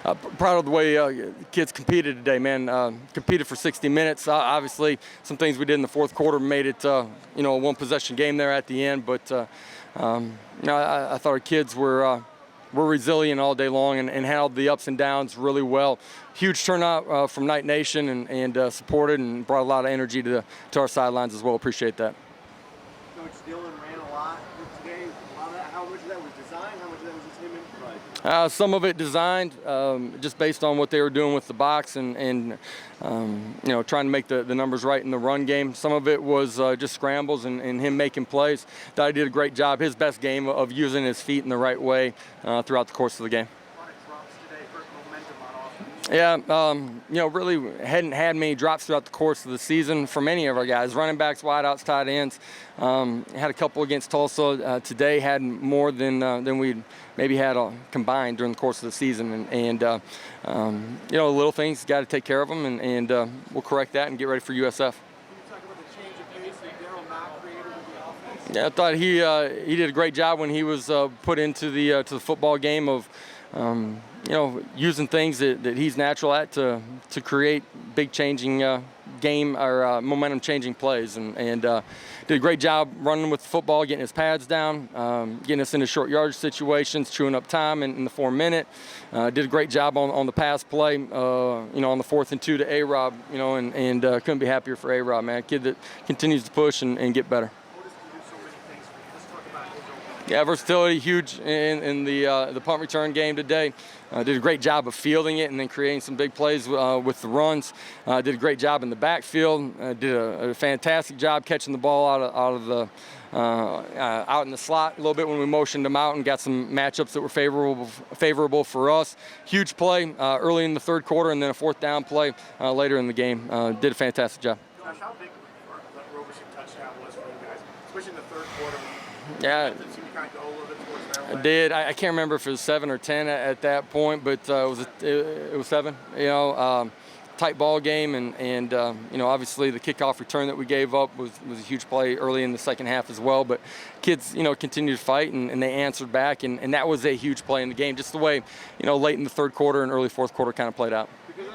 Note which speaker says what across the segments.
Speaker 1: Proud of the way kids competed today, man. Competed for 60 minutes. Obviously, some things we did in the fourth quarter made it, a one-possession game there at the end. But I thought our kids were resilient all day long and handled the ups and downs really well. Huge turnout from Night Nation and supported and brought a lot of energy to our sidelines as well. Appreciate that.
Speaker 2: Coach Dillon ran a lot today. How much of that was designed? How much of that was just him improvising?
Speaker 1: Some of it designed, just based on what they were doing with the box and trying to make the numbers right in the run game. Some of it was just scrambles and him making plays. Thought he did a great job. His best game of using his feet in the right way throughout the course of the game.
Speaker 2: A lot of drops today hurt momentum on offense.
Speaker 1: Yeah, really hadn't had many drops throughout the course of the season from any of our guys. Running backs, wideouts, tight ends. Had a couple against Tulsa today. Had more than we'd maybe had combined during the course of the season. And little things, got to take care of them, and we'll correct that and get ready for USF.
Speaker 2: Can you talk about the change of pace that Darryl Mack created with the offense?
Speaker 1: Yeah, I thought he did a great job when he was put into the football game of using things that he's natural at to create big changing game or momentum changing plays, and did a great job running with the football, getting his pads down, getting us into short yardage situations, chewing up time in the 4-minute. Did a great job on the pass play, on the 4th and 2 to A-Rob, and couldn't be happier for A-Rob, man. A kid that continues to push and get better. Yeah, versatility, huge in the punt return game today. Did a great job of fielding it and then creating some big plays with the runs. Did a great job in the backfield. Did a fantastic job catching the ball out in the slot a little bit when we motioned him out and got some matchups that were favorable for us. Huge play early in the third quarter and then a 4th down play later in the game. Did a fantastic job.
Speaker 2: Josh, how big that Roberson touchdown was for you guys, especially in the third quarter?
Speaker 1: Yeah. I did. I can't remember if it was 7 or 10 at that point, but it was 7. Tight ball game, and obviously the kickoff return that we gave up was a huge play early in the second half as well. But kids, continued to fight and they answered back, and that was a huge play in the game. Just the way, late in the third quarter and early fourth quarter kind of played out.
Speaker 2: Because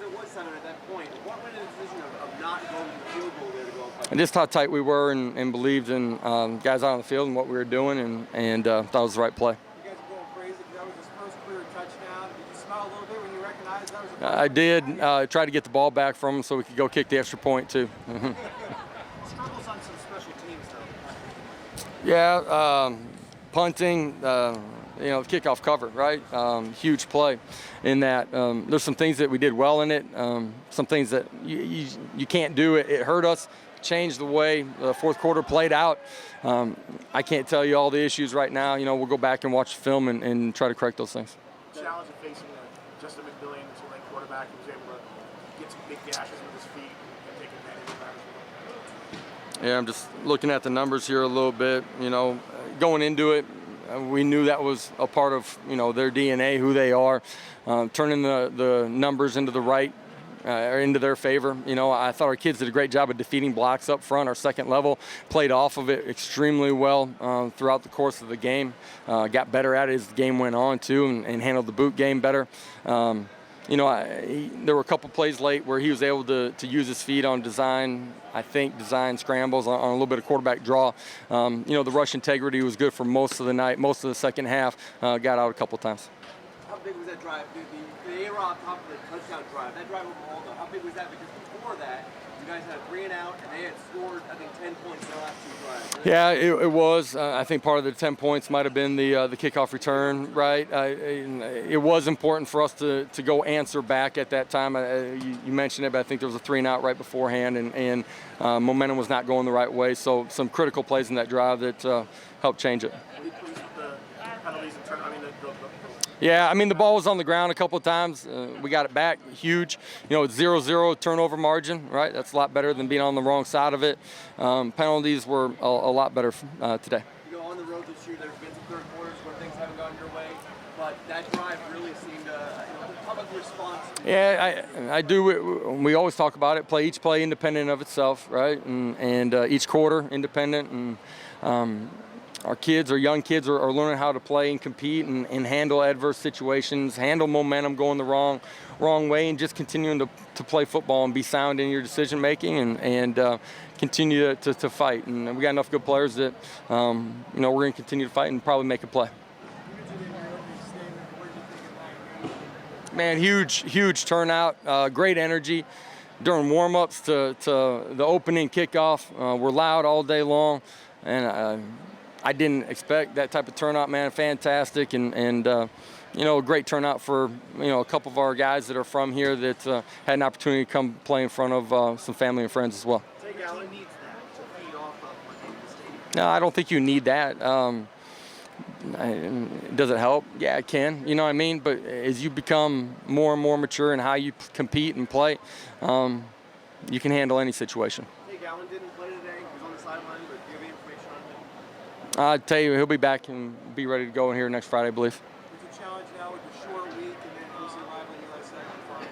Speaker 2: it was 7 at that point. What went in the decision of not going to the field goal there to go up?
Speaker 1: And just how tight we were and believed in guys out on the field and what we were doing, and thought it was the right play.
Speaker 2: You guys are going crazy because that was his first career touchdown. Did you smile a little bit when you recognized that was a
Speaker 1: I did. Tried to get the ball back from him so we could go kick the extra point too.
Speaker 2: Struggles on some special teams though.
Speaker 1: Yeah, punting. Kickoff cover, right? Huge play in that. There's some things that we did well in it, some things that you can't do. It hurt us, changed the way the fourth quarter played out. I can't tell you all the issues right now. We'll go back and watch the film and try to correct those things.
Speaker 2: The challenge of facing Justin McMillian, the Tulane quarterback, who was able to get some big gashes with his feet and take advantage of that.
Speaker 1: Yeah, I'm just looking at the numbers here a little bit. Going into it, we knew that was a part of their DNA, who they are. Turning the numbers into the right, or into their favor. I thought our kids did a great job of defeating blocks up front. Our second level played off of it extremely well throughout the course of the game. Got better at it as the game went on too, and handled the boot game better. There were a couple plays late where he was able to use his feet on design scrambles on a little bit of quarterback draw. The rush integrity was good for most of the night, most of the second half. Got out a couple times.
Speaker 2: How big was that drive? The A-Rob top of the touchdown drive, that drive over Waldo, how big was that? Because before that, you guys had a 3-and-out, and they had scored, 10 points in the last 2 drives.
Speaker 1: Yeah, it was. I think part of the 10 points might have been the kickoff return, right? It was important for us to go answer back at that time. You mentioned it, but I think there was a 3-and-out right beforehand, and momentum was not going the right way. So some critical plays in that drive that helped change it.
Speaker 2: Were you pleased with the penalties and turn?
Speaker 1: Yeah, the ball was on the ground a couple of times. We got it back, huge. It's 0-0 turnover margin, right? That's a lot better than being on the wrong side of it. Penalties were a lot better today.
Speaker 2: You go on the road this year, there's been some third quarters where things haven't gone your way, but that drive really seemed the public response.
Speaker 1: Yeah, I do. We always talk about it. Each play independent of itself, right? And each quarter independent. And our kids, our young kids, are learning how to play and compete and handle adverse situations, handle momentum going the wrong way, and just continuing to play football and be sound in your decision making and continue to fight. And we got enough good players that we're going to continue to fight and probably make a play. Man, huge turnout, great energy during warm-ups to the opening kickoff. We're loud all day long, and I didn't expect that type of turnout, man. Fantastic, and a great turnout for a couple of our guys that are from here that had an opportunity to come play in front of some family and friends as well.
Speaker 2: Take Allen needs that to feed off of when they stadium.
Speaker 1: No, I don't think you need that. Does it help? Yeah, it can. You know what I mean? But as you become more and more mature in how you compete and play, you can handle any situation.
Speaker 2: Take Allen didn't play today. He was on the sideline, but do you have any information on him?
Speaker 1: I'll tell you, he'll be back and be ready to go in here next Friday, I believe.
Speaker 2: It's a challenge now with the short week and then who's your rival USF on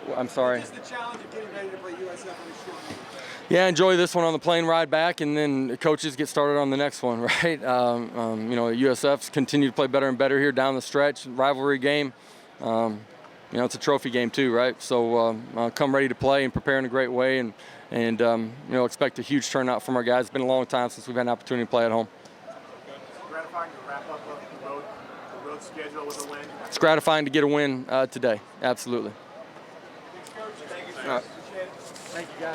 Speaker 2: Friday.
Speaker 1: I'm sorry.
Speaker 2: Just the challenge of getting ready to play USF on a short week.
Speaker 1: Yeah, enjoy this one on the plane ride back, and then the coaches get started on the next one, right? USF's continue to play better and better here down the stretch. Rivalry game. It's a trophy game too, right? So come ready to play and prepare in a great way, and expect a huge turnout from our guys. It's been a long time since we've had an opportunity to play at home.
Speaker 2: It's gratifying to wrap up the road schedule with a win.
Speaker 1: It's gratifying to get a win today. Absolutely.
Speaker 2: Thanks, Coach. Thank you, sir.
Speaker 1: All right.
Speaker 2: Appreciate it.
Speaker 1: Thank you, guys.